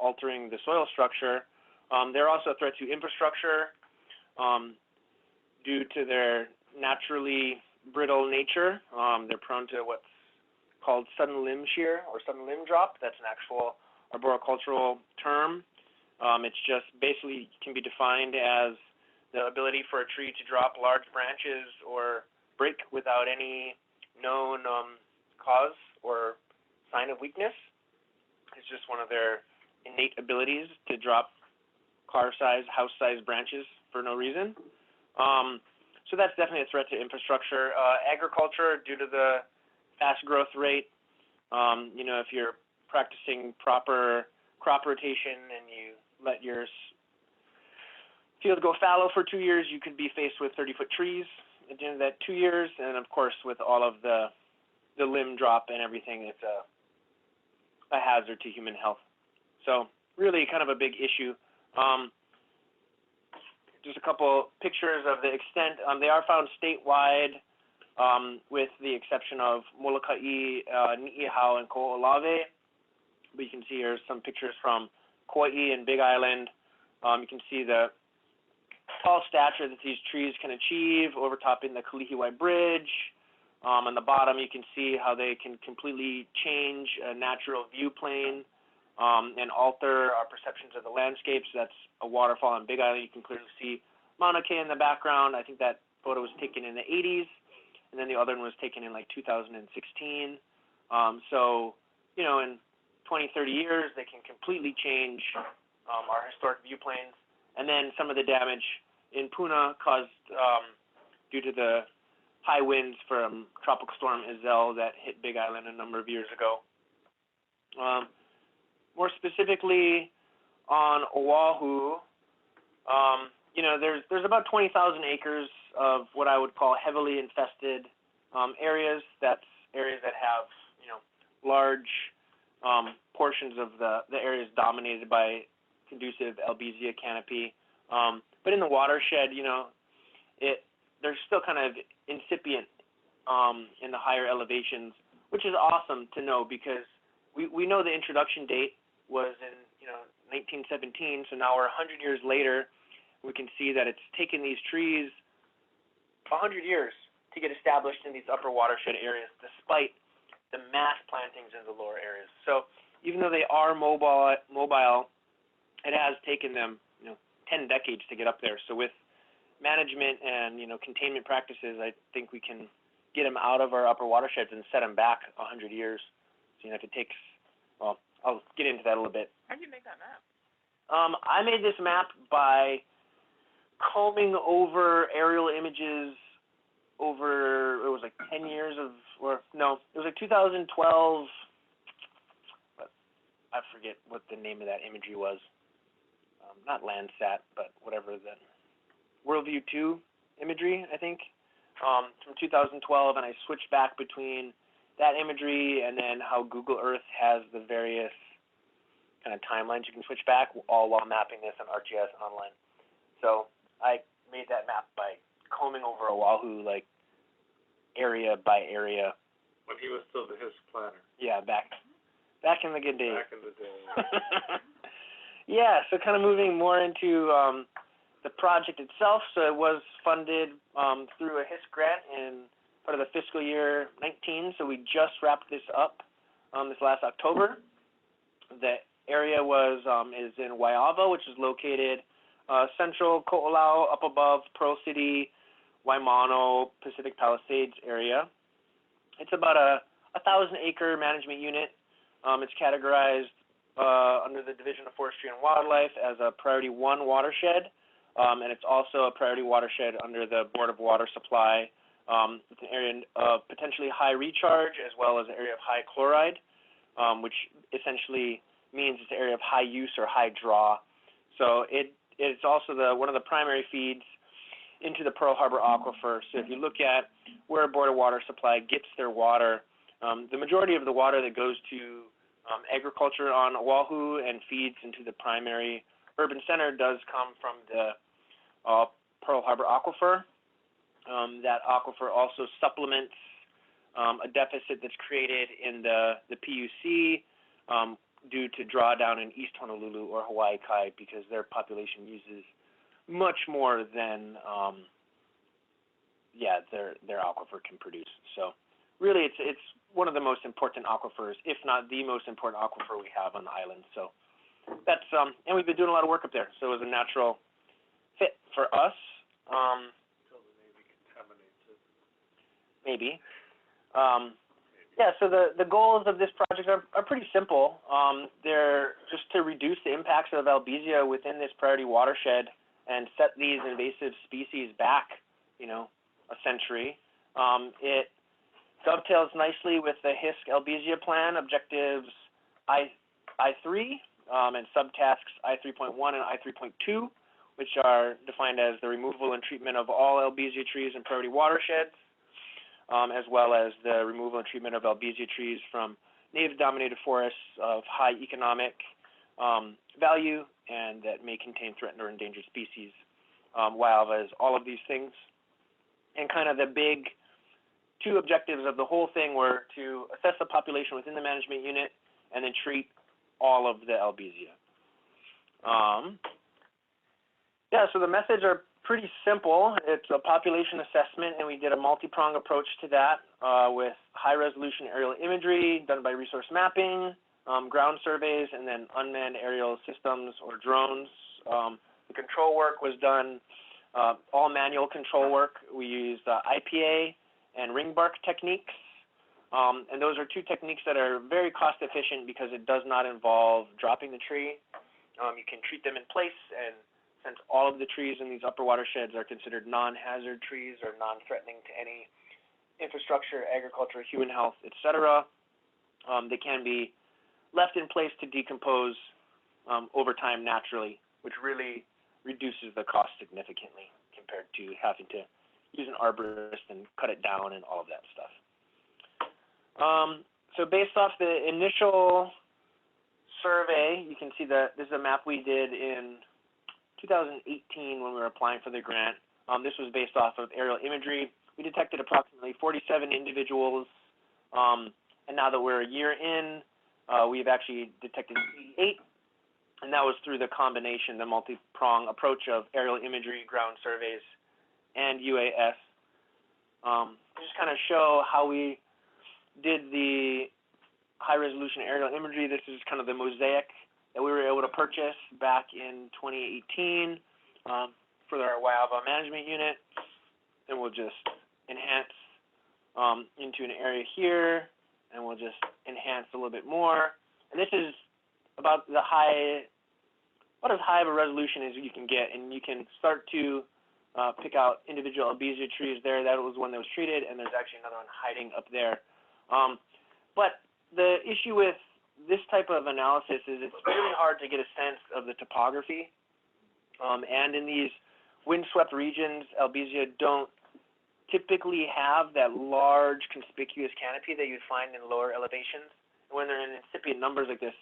altering the soil structure. They're also a threat to infrastructure due to their naturally brittle nature. They're prone to what's called sudden limb shear or sudden limb drop. That's an actual arboricultural term. It's just basically can be defined as the ability for a tree to drop large branches or break without any known cause or sign of weakness. It's just one of their innate abilities to drop car-sized, house-sized branches for no reason. So that's definitely a threat to infrastructure. Agriculture, due to the fast growth rate, if you're practicing proper crop rotation and you let your field go fallow for 2 years, you could be faced with 30-foot trees at the end of that 2 years. And, of course, with all of the limb drop and everything, it's a hazard to human health. So really kind of a big issue. Just a couple pictures of the extent. They are found statewide, with the exception of Molokai, Ni'ihau, and Ko'olave. But you can see here some pictures from Kauai and Big Island. You can see the tall stature that these trees can achieve, overtopping the Kalihiwai Bridge. On the bottom, you can see how they can completely change a natural view plane and alter our perceptions of the landscapes. That's a waterfall on Big Island. You can clearly see Mauna Kea in the background. I think that photo was taken in the 80s, and then the other one was taken in like 2016. So, in 20, 30 years, they can completely change our historic view planes. And then some of the damage in Puna caused due to the high winds from Tropical Storm Iselle that hit Big Island a number of years ago. More specifically on Oahu, there's about 20,000 acres of what I would call heavily infested areas. That's areas that have, large portions of the areas dominated by conducive Albizia canopy. But in the watershed, they're still kind of incipient in the higher elevations, which is awesome to know because we know the introduction date was in 1917. So now we're 100 years later. We can see that it's taken these trees 100 years to get established in these upper watershed areas, despite the mass plantings in the lower areas. So even though they are mobile, it has taken them 10 decades to get up there. So with management and containment practices, I think we can get them out of our upper watersheds and set them back 100 years. So if it takes, well, I'll get into that a little bit. How did you make that map? I made this map by combing over aerial images over, it was like 10 years of, or no, it was like 2012, but I forget what the name of that imagery was. Not Landsat, but whatever the WorldView 2 imagery, I think, from 2012, and I switched back between that imagery and then how Google Earth has the various kind of timelines you can switch back, all while mapping this on ArcGIS online. So I made that map by combing over Oahu, like area by area. When he was still his planner. Yeah, back in the good days. Back in the day. Yeah, so kind of moving more into the project itself. So it was funded through a HISC grant in part of the fiscal year 19. So we just wrapped this up this last October. The area is in Waiawa, which is located central Koolau, up above Pearl City, Waimano, Pacific Palisades area. It's about a 1,000-acre management unit. It's categorized under the Division of Forestry and Wildlife as a Priority 1 watershed, and it's also a Priority watershed under the Board of Water Supply. It's an area of potentially high recharge as well as an area of high chloride, which essentially means it's an area of high use or high draw. So it's also one of the primary feeds into the Pearl Harbor Aquifer. So if you look at where Board of Water Supply gets their water, the majority of the water that goes to agriculture on Oahu and feeds into the primary urban center does come from the Pearl Harbor Aquifer. That aquifer also supplements a deficit that's created in the PUC due to drawdown in East Honolulu or Hawaii Kai, because their population uses much more than their aquifer can produce. So really it's one of the most important aquifers, if not the most important aquifer we have on the island. So that's and we've been doing a lot of work up there, so it was a natural fit for us. Until the Navy contaminates it. Maybe. Yeah, so the goals of this project are pretty simple. They're just to reduce the impacts of Albizia within this priority watershed and set these invasive species back, a century. It dovetails nicely with the HISC Albizia plan objectives I3 and subtasks I3.1 and I3.2, which are defined as the removal and treatment of all Albizia trees in priority watersheds, as well as the removal and treatment of Albizia trees from native-dominated forests of high economic value and that may contain threatened or endangered species. Waiawa is all of these things. And kind of the big two objectives of the whole thing were to assess the population within the management unit and then treat all of the Albizia. So the methods are pretty simple. It's a population assessment, and we did a multi-pronged approach to that with high-resolution aerial imagery done by resource mapping, ground surveys, and then unmanned aerial systems or drones. The control work was done, all manual control work. We used IPA and ring bark techniques, and those are two techniques that are very cost-efficient because it does not involve dropping the tree. You can treat them in place, and since all of the trees in these upper watersheds are considered non-hazard trees or non-threatening to any infrastructure, agriculture, human health, etc., they can be left in place to decompose over time naturally, which really reduces the cost significantly compared to having to use an arborist and cut it down and all of that stuff. So based off the initial survey, you can see that this is a map we did in 2018 when we were applying for the grant. This was based off of aerial imagery. We detected approximately 47 individuals, and now that we're a year in, we've actually detected 88, and that was through the combination, the multi-prong approach of aerial imagery, ground surveys, and UAS. Just kind of show how we did the high-resolution aerial imagery. This is kind of the mosaic that we were able to purchase back in 2018 for our Waiawa management unit, and we'll just enhance into an area here, and we'll just enhance a little bit more. And this is about as high of a resolution as you can get, and you can start to pick out individual Albizia trees there. That was one that was treated, and there's actually another one hiding up there. But the issue with this type of analysis is it's really hard to get a sense of the topography. And in these windswept regions, Albizia don't typically have that large conspicuous canopy that you'd find in lower elevations. And when they're in incipient numbers like this,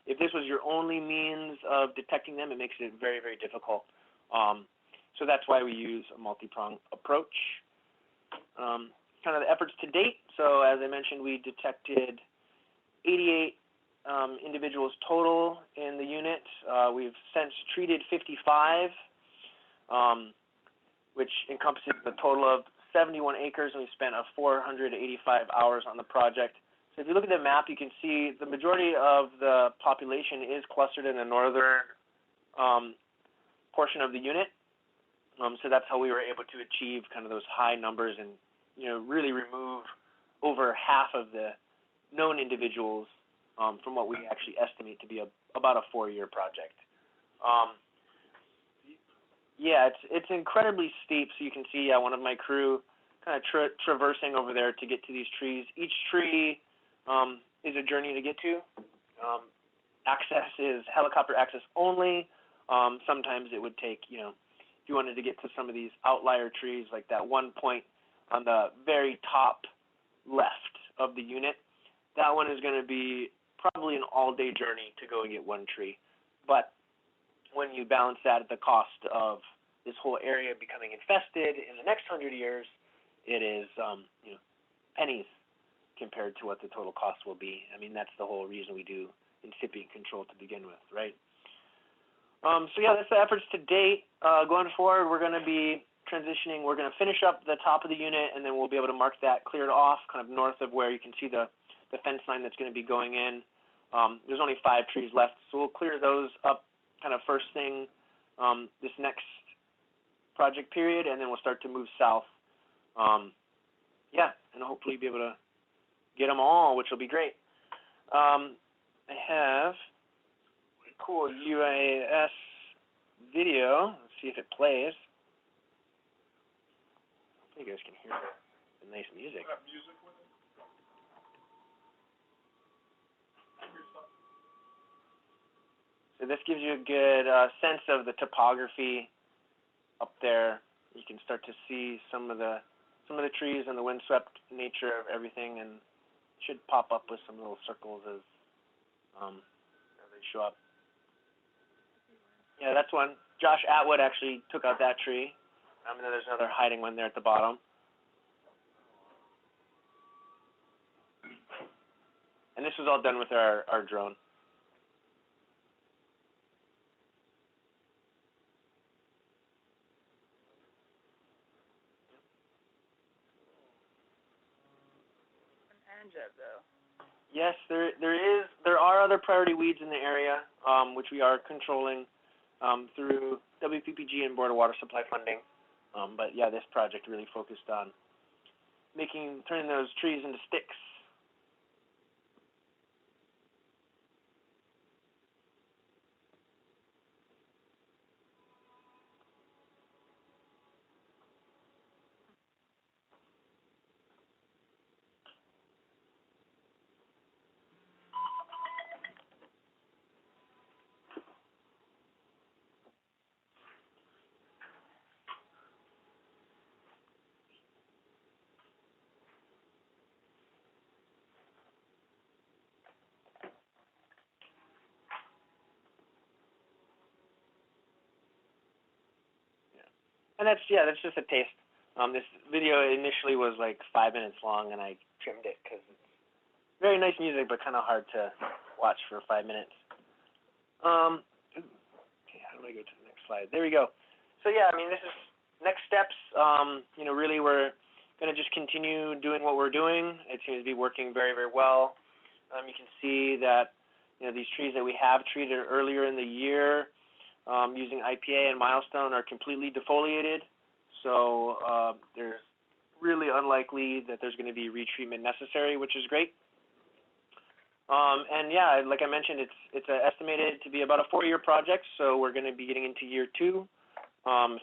if this was your only means of detecting them, it makes it very, very difficult. So that's why we use a multi-pronged approach. Kind of the efforts to date. So as I mentioned, we detected 88 individuals total in the unit. We've since treated 55, which encompasses a total of 71 acres, and we spent 485 hours on the project. So if you look at the map, you can see the majority of the population is clustered in the northern portion of the unit. So that's how we were able to achieve kind of those high numbers and really remove over half of the known individuals from what we actually estimate to be about a 4-year project. It's incredibly steep. So you can see one of my crew kind of traversing over there to get to these trees. Each tree is a journey to get to. Access is helicopter access only. Sometimes it would take, if you wanted to get to some of these outlier trees, like that one point on the very top left of the unit, that one is going to be probably an all-day journey to go and get one tree. But when you balance that at the cost of this whole area becoming infested in the next 100 years, it is pennies compared to what the total cost will be. I mean, that's the whole reason we do incipient control to begin with, right? So yeah, that's the efforts to date. Going forward, we're going to be transitioning. We're going to finish up the top of the unit, and then we'll be able to mark that cleared off kind of north of where you can see the fence line that's going to be going in. There's only 5 trees left, so we'll clear those up kind of first thing this next project period, and then we'll start to move south. Yeah, and hopefully be able to get them all, which will be great. I have a cool UAS video. Let's see if it plays. Hopefully you guys can hear the nice music. Music with it? So this gives you a good sense of the topography up there. You can start to see some of the trees and the windswept nature of everything, and it should pop up with some little circles as they show up. Yeah, that's one. Josh Atwood actually took out that tree. And then there's another hiding one there at the bottom. And this was all done with our drone. Yes, there are other priority weeds in the area, which we are controlling through WPPG and Board of Water Supply funding. But yeah, this project really focused on turning those trees into sticks. And that's just a taste. This video initially was like 5 minutes long, and I trimmed it because it's very nice music, but kind of hard to watch for 5 minutes. Okay, how do I go to the next slide? There we go. So yeah, I mean, this is next steps. Really we're going to just continue doing what we're doing. It seems to be working very, very well. You can see that these trees that we have treated earlier in the year using IPA and milestone are completely defoliated, so there's really unlikely that there's going to be retreatment necessary, which is great. And yeah, like I mentioned, it's estimated to be about a 4-year project, so we're going to be getting into year 2,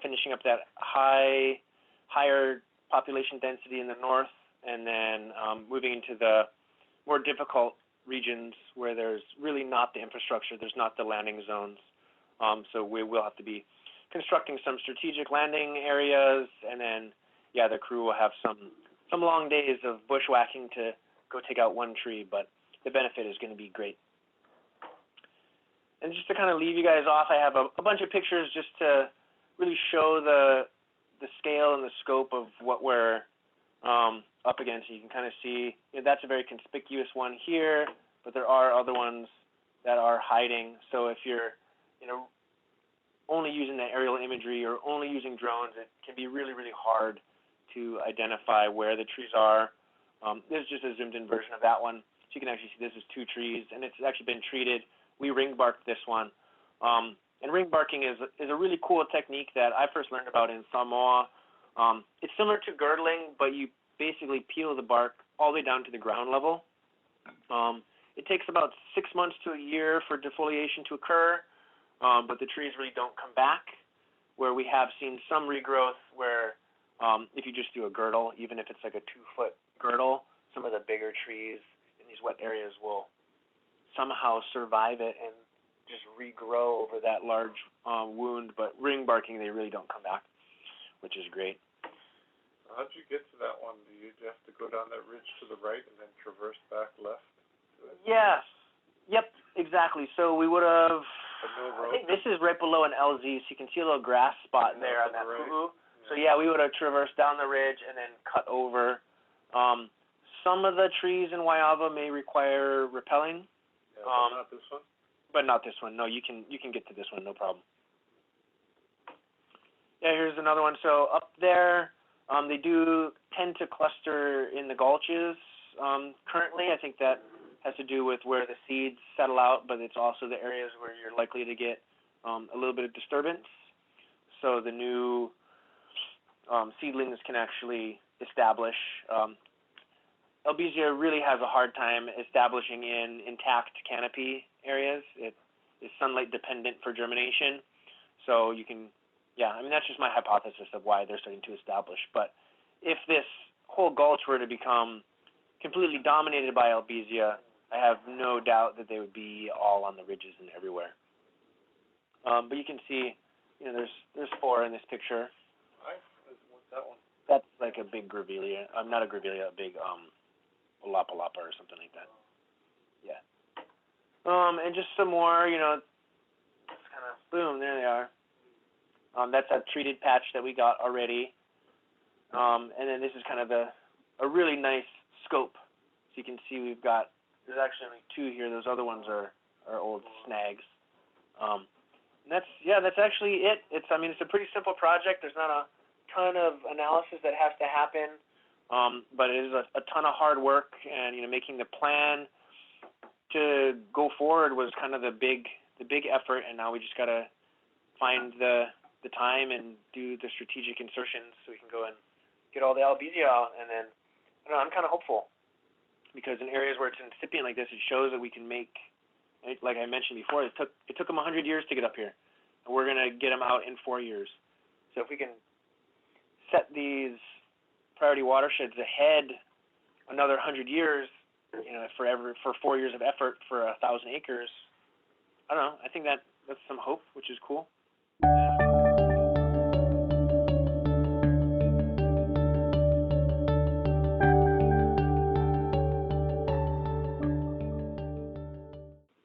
finishing up that higher population density in the north, and then moving into the more difficult regions where there's really not the infrastructure, there's not the landing zones. So we will have to be constructing some strategic landing areas, and then, yeah, the crew will have some long days of bushwhacking to go take out one tree, but the benefit is going to be great. And just to kind of leave you guys off, I have a bunch of pictures just to really show the scale and the scope of what we're up against. You can kind of see that's a very conspicuous one here, but there are other ones that are hiding. So if you're only using the aerial imagery or only using drones, it can be really, really hard to identify where the trees are. This is just a zoomed-in version of that one. So you can actually see this is 2 trees, and it's actually been treated. We ring barked this one. And ring barking is a really cool technique that I first learned about in Samoa. It's similar to girdling, but you basically peel the bark all the way down to the ground level. It takes about 6 months to a year for defoliation to occur. But the trees really don't come back, where we have seen some regrowth where if you just do a girdle, even if it's like a 2-foot girdle, some of the bigger trees in these wet areas will somehow survive it and just regrow over that large wound. But ring barking, they really don't come back, which is great. How'd you get to that one? Do you have to go down that ridge to the right and then traverse back left? Yes. Yep, exactly. So we would have... I think this is right below an LZ, so you can see a little grass spot there on that Koolau. So yeah, we would have traversed down the ridge and then cut over. some of the trees in Waiawa may require repelling. Yeah, but not this one? But not this one. No, you can get to this one, no problem. Yeah, here's another one. So up there, they do tend to cluster in the gulches currently. I think that has to do with where the seeds settle out, but it's also the areas where you're likely to get a little bit of disturbance. So the new seedlings can actually establish. Albizia really has a hard time establishing in intact canopy areas. It is sunlight dependent for germination. So you can, I mean, that's just my hypothesis of why they're starting to establish. But if this whole gulch were to become completely dominated by Albizia, I have no doubt that they would be all on the ridges and everywhere. But you can see, there's 4 in this picture. What's that one? That's like a big grevillea. Not a grevillea, a big lapa or something like that. Yeah. And just some more, just kind of, boom, there they are. That's a treated patch that we got already. And then this is kind of a really nice scope. So you can see there's actually only 2 here. Those other ones are old snags. And that's actually it. It's a pretty simple project. There's not a ton of analysis that has to happen, but it is a ton of hard work, and making the plan to go forward was kind of the big effort, and now we just gotta find the time and do the strategic insertions so we can go and get all the Albizia out. And then I'm kind of hopeful, because in areas where it's incipient like this, it shows that we can make, like I mentioned before, it took them 100 years to get up here, and we're gonna get them out in 4 years. So if we can set these priority watersheds ahead another 100 years, for 4 years of effort for 1,000 acres, I don't know. I think that's some hope, which is cool.